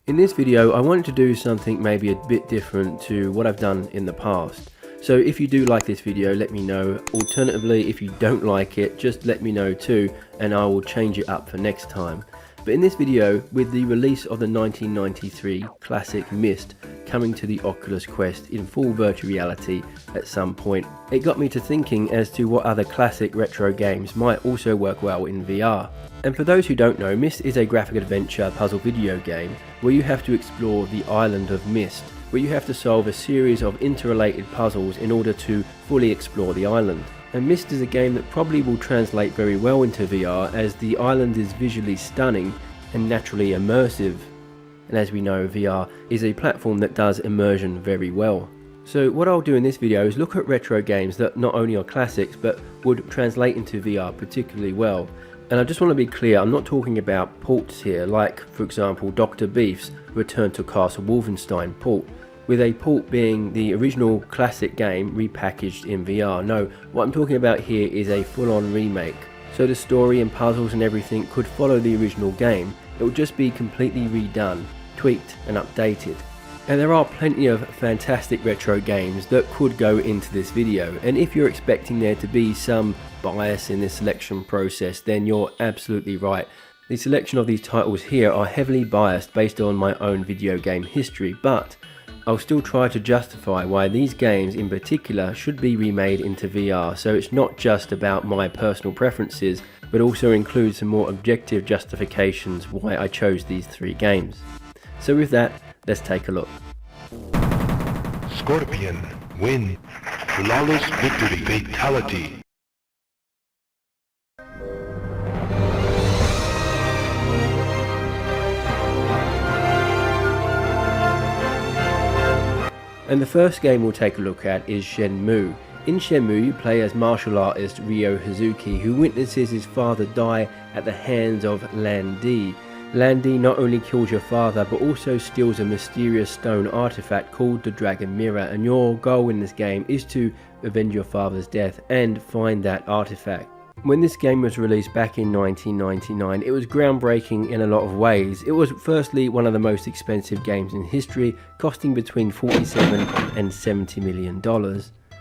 In this video, I wanted to do something maybe a bit different to what I've done in the past. So if you do like this video, let me know. Alternatively, if you don't like it, just let me know too, and I will change it up for next time. But in this video, with the release of the 1993 classic Myst coming to the Oculus Quest in full virtual reality at some point, it got me to thinking as to what other classic retro games might also work well in VR. And for those who don't know, Myst is a graphic adventure puzzle video game where you have to explore the island of Myst, where you have to solve a series of interrelated puzzles in order to fully explore the island. And Myst is a game that probably will translate very well into VR, as the island is visually stunning and naturally immersive. And as we know, VR is a platform that does immersion very well. So what I'll do in this video is look at retro games that not only are classics but would translate into VR particularly well. And I just want to be clear, I'm not talking about ports here, like for example Dr. Beef's Return to Castle Wolfenstein port, with a port being the original classic game repackaged in VR. No, what I'm talking about here is a full-on remake. So the story and puzzles and everything could follow the original game, it will just be completely redone, tweaked and updated. And there are plenty of fantastic retro games that could go into this video, and if you're expecting there to be some bias in this selection process, then you're absolutely right. The selection of these titles here are heavily biased based on my own video game history, but I'll still try to justify why these games in particular should be remade into VR, so it's not just about my personal preferences, but also includes some more objective justifications why I chose these three games. So with that, let's take a look. Scorpion, win. Flawless victory, fatality. And the first game we'll take a look at is Shenmue. In Shenmue, you play as martial artist Ryo Hazuki, who witnesses his father die at the hands of Lan Di. Lan Di not only kills your father, but also steals a mysterious stone artifact called the Dragon Mirror, and your goal in this game is to avenge your father's death and find that artifact. When this game was released back in 1999, it was groundbreaking in a lot of ways. It was firstly one of the most expensive games in history, costing between $47 and $70 million.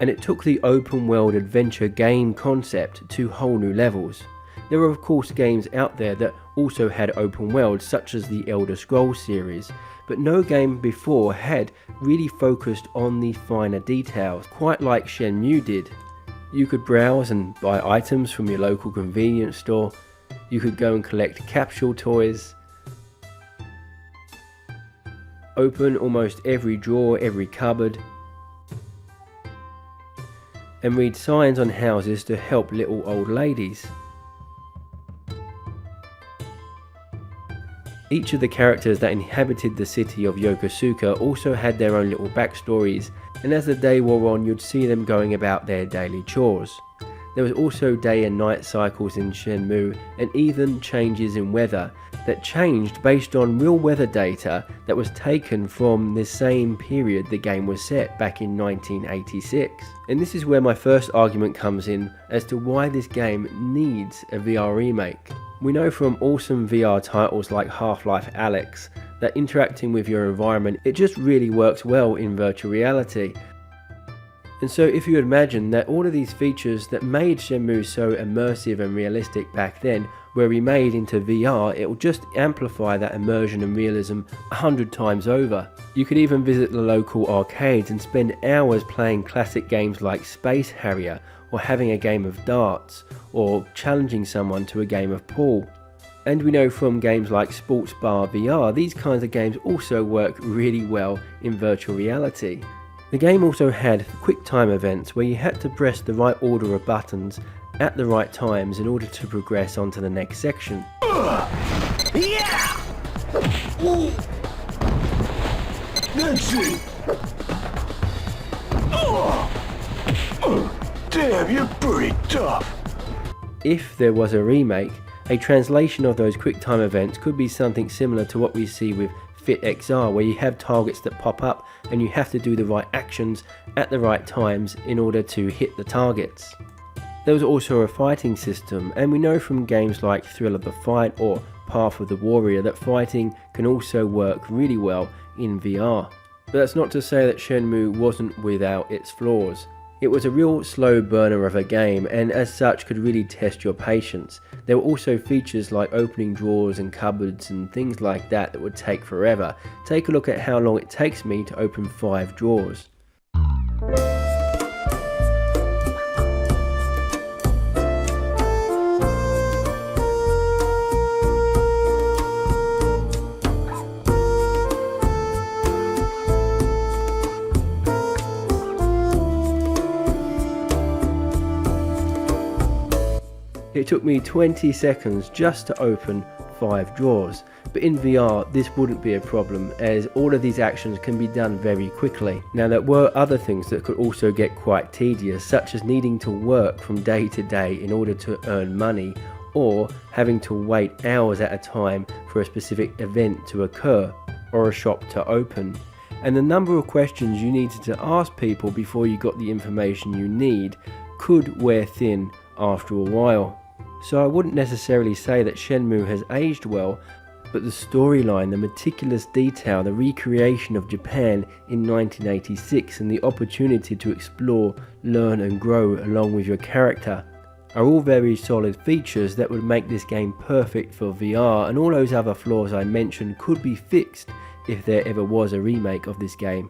And it took the open world adventure game concept to whole new levels. There are of course games out there that also had open worlds, such as the Elder Scrolls series, but no game before had really focused on the finer details, quite like Shenmue did. You could browse and buy items from your local convenience store, you could go and collect capsule toys, open almost every drawer, every cupboard, and read signs on houses to help little old ladies. Each of the characters that inhabited the city of Yokosuka also had their own little backstories, and as the day wore on you'd see them going about their daily chores. There was also day and night cycles in Shenmue, and even changes in weather that changed based on real weather data that was taken from the same period the game was set, back in 1986. And this is where my first argument comes in as to why this game needs a VR remake. We know from awesome VR titles like Half-Life Alyx that interacting with your environment, it just really works well in virtual reality. And so if you imagine that all of these features that made Shenmue so immersive and realistic back then were remade into VR, it will just amplify that immersion and realism 100 times over. You could even visit the local arcades and spend hours playing classic games like Space Harrier, or having a game of darts, or challenging someone to a game of pool. And we know from games like Sports Bar VR, these kinds of games also work really well in virtual reality. The game also had quick time events where you had to press the right order of buttons at the right times in order to progress onto the next section. Yeah! That's it! Damn, you're pretty tough! If there was a remake, a translation of those quick time events could be something similar to what we see with Fit XR, where you have targets that pop up and you have to do the right actions at the right times in order to hit the targets. There was also a fighting system, and we know from games like Thrill of the Fight or Path of the Warrior that fighting can also work really well in VR. But that's not to say that Shenmue wasn't without its flaws. It was a real slow burner of a game, and as such could really test your patience. There were also features like opening drawers and cupboards and things like that would take forever. Take a look at how long it takes me to open 5 drawers. It took me 20 seconds just to open 5 drawers, but in VR this wouldn't be a problem as all of these actions can be done very quickly. Now there were other things that could also get quite tedious, such as needing to work from day to day in order to earn money, or having to wait hours at a time for a specific event to occur or a shop to open. And the number of questions you needed to ask people before you got the information you need could wear thin after a while. So I wouldn't necessarily say that Shenmue has aged well, but the storyline, the meticulous detail, the recreation of Japan in 1986 and the opportunity to explore, learn and grow along with your character are all very solid features that would make this game perfect for VR, and all those other flaws I mentioned could be fixed if there ever was a remake of this game.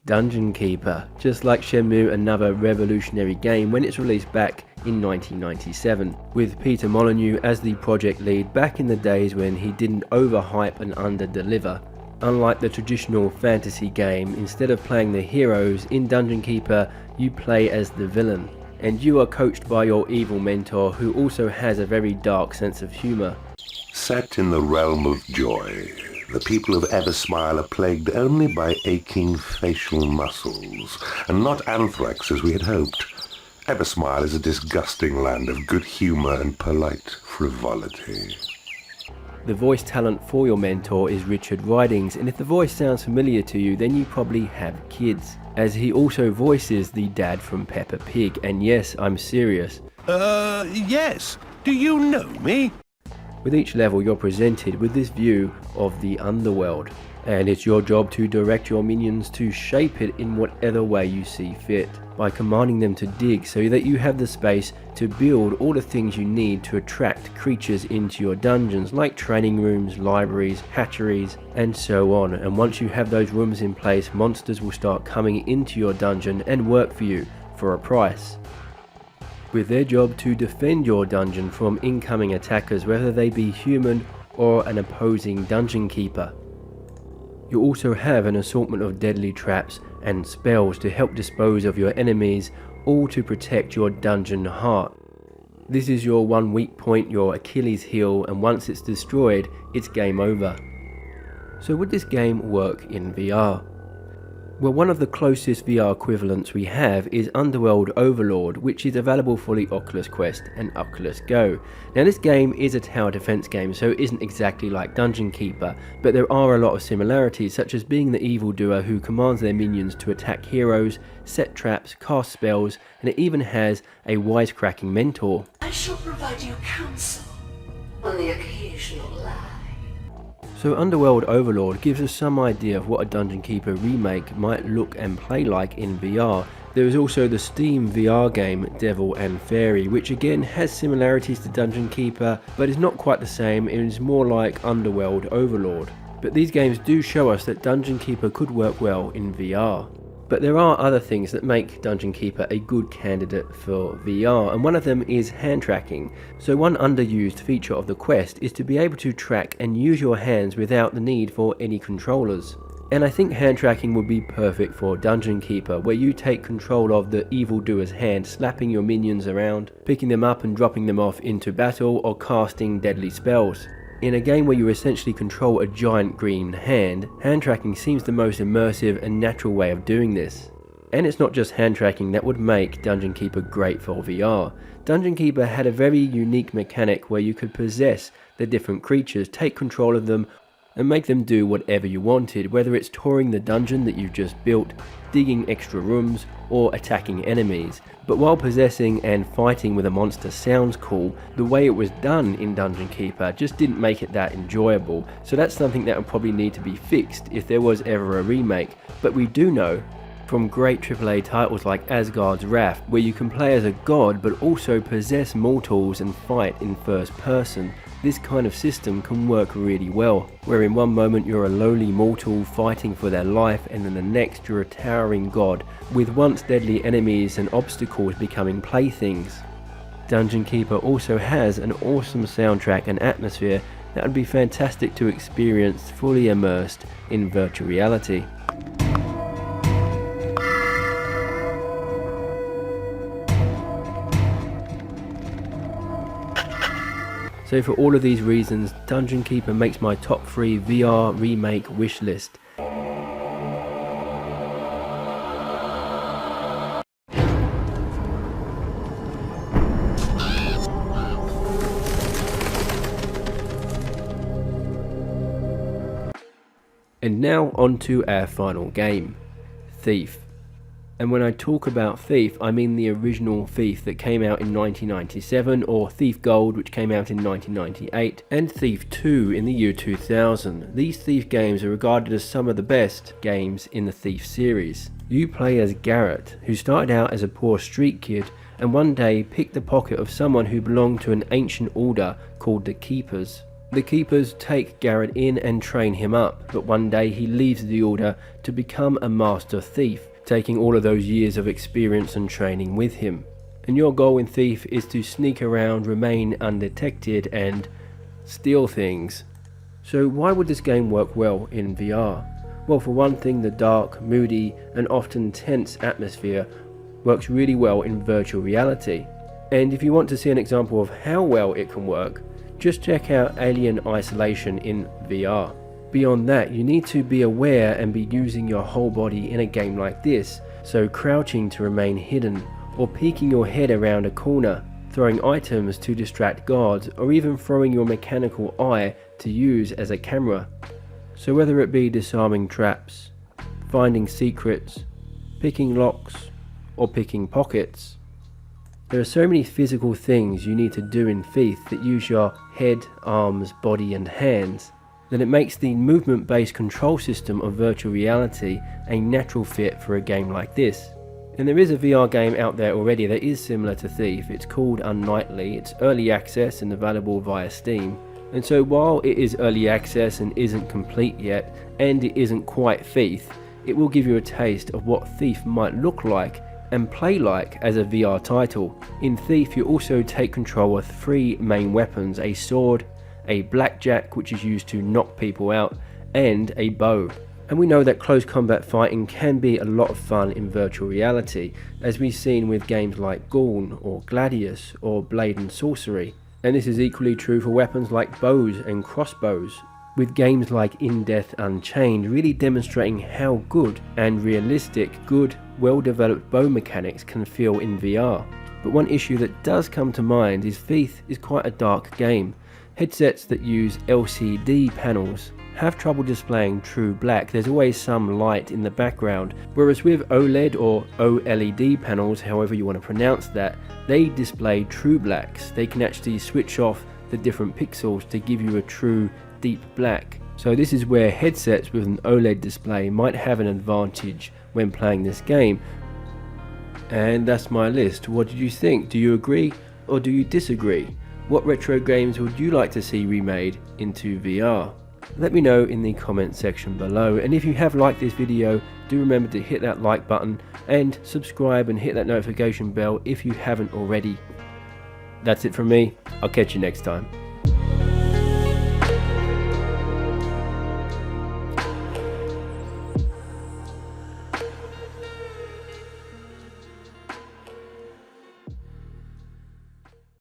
Dungeon Keeper, just like Shenmue, another revolutionary game when it's released back in 1997, with Peter Molyneux as the project lead back in the days when he didn't overhype and underdeliver. Unlike the traditional fantasy game, instead of playing the heroes, in Dungeon Keeper you play as the villain, and you are coached by your evil mentor who also has a very dark sense of humour. Set in the realm of joy, the people of Eversmile are plagued only by aching facial muscles, and not anthrax as we had hoped. Eversmile is a disgusting land of good humour and polite frivolity. The voice talent for your mentor is Richard Ridings, and if the voice sounds familiar to you, then you probably have kids, as he also voices the dad from Peppa Pig, and yes, I'm serious. Yes. Do you know me? With each level you're presented with this view of the underworld, and it's your job to direct your minions to shape it in whatever way you see fit, by commanding them to dig so that you have the space to build all the things you need to attract creatures into your dungeons, like training rooms, libraries, hatcheries, and so on. And once you have those rooms in place, monsters will start coming into your dungeon and work for you for a price, with their job to defend your dungeon from incoming attackers, whether they be human or an opposing dungeon keeper. You also have an assortment of deadly traps and spells to help dispose of your enemies, all to protect your dungeon heart. This is your one weak point, your Achilles heel, and once it's destroyed, it's game over. So would this game work in VR? Well, one of the closest VR equivalents we have is Underworld Overlord, which is available for the Oculus Quest and Oculus Go. Now this game is a tower defense game, so it isn't exactly like Dungeon Keeper, but there are a lot of similarities, such as being the evildoer who commands their minions to attack heroes, set traps, cast spells, and it even has a wisecracking mentor. I shall provide you counsel on the occasional lie. So Underworld Overlord gives us some idea of what a Dungeon Keeper remake might look and play like in VR. There is also the Steam VR game Devil and Fairy, which again has similarities to Dungeon Keeper, but is not quite the same. It is more like Underworld Overlord. But these games do show us that Dungeon Keeper could work well in VR. But there are other things that make Dungeon Keeper a good candidate for VR, and one of them is hand tracking. So one underused feature of the Quest is to be able to track and use your hands without the need for any controllers. And I think hand tracking would be perfect for Dungeon Keeper, where you take control of the evildoer's hand, slapping your minions around, picking them up and dropping them off into battle, or casting deadly spells. In a game where you essentially control a giant green hand tracking seems the most immersive and natural way of doing this. And it's not just hand tracking that would make Dungeon Keeper great for VR. Dungeon Keeper had a very unique mechanic where you could possess the different creatures, take control of them, and make them do whatever you wanted, whether it's touring the dungeon that you've just built, digging extra rooms, or attacking enemies. But while possessing and fighting with a monster sounds cool, the way it was done in Dungeon Keeper just didn't make it that enjoyable, so that's something that would probably need to be fixed if there was ever a remake. But we do know from great AAA titles like Asgard's Wrath, where you can play as a god but also possess mortals and fight in first person, this kind of system can work really well, where in one moment you're a lowly mortal fighting for their life, and in the next you're a towering god, with once deadly enemies and obstacles becoming playthings. Dungeon Keeper also has an awesome soundtrack and atmosphere that would be fantastic to experience fully immersed in virtual reality. So for all of these reasons, Dungeon Keeper makes my top 3 VR remake wishlist. And now on to our final game, Thief. And when I talk about Thief, I mean the original Thief that came out in 1997, or Thief Gold, which came out in 1998, and Thief 2 in the year 2000. These Thief games are regarded as some of the best games in the Thief series. You play as Garrett, who started out as a poor street kid and one day picked the pocket of someone who belonged to an ancient order called the Keepers. The Keepers take Garrett in and train him up, but one day he leaves the order to become a master thief, taking all of those years of experience and training with him. And your goal in Thief is to sneak around, remain undetected, and steal things. So why would this game work well in VR? Well, for one thing, the dark, moody, and often tense atmosphere works really well in virtual reality. And if you want to see an example of how well it can work, just check out Alien Isolation in VR. Beyond that, you need to be aware and be using your whole body in a game like this, so crouching to remain hidden, or peeking your head around a corner, throwing items to distract guards, or even throwing your mechanical eye to use as a camera. So whether it be disarming traps, finding secrets, picking locks, or picking pockets, there are so many physical things you need to do in Thief that use your head, arms, body and hands, that it makes the movement-based control system of virtual reality a natural fit for a game like this. And there is a VR game out there already that is similar to Thief. It's called Unnightly. It's early access and available via Steam. And so while it is early access and isn't complete yet, and it isn't quite Thief, it will give you a taste of what Thief might look like and play like as a VR title. In Thief, you also take control of 3 main weapons: a sword, a blackjack, which is used to knock people out, and a bow. And we know that close combat fighting can be a lot of fun in virtual reality, as we've seen with games like Gorn or Gladius or Blade and Sorcery. And this is equally true for weapons like bows and crossbows, with games like In Death Unchained really demonstrating how good and realistic good, well-developed bow mechanics can feel in VR. But one issue that does come to mind is Thief is quite a dark game. Headsets that use LCD panels have trouble displaying true black. There's always some light in the background, whereas with OLED or OLED panels, however you want to pronounce that, they display true blacks. They can actually switch off the different pixels to give you a true deep black. So this is where headsets with an OLED display might have an advantage when playing this game. And that's my list. What did you think? Do you agree or do you disagree? What retro games would you like to see remade into VR? Let me know in the comment section below, and if you have liked this video, do remember to hit that like button and subscribe and hit that notification bell if you haven't already. That's it from me. I'll catch you next time.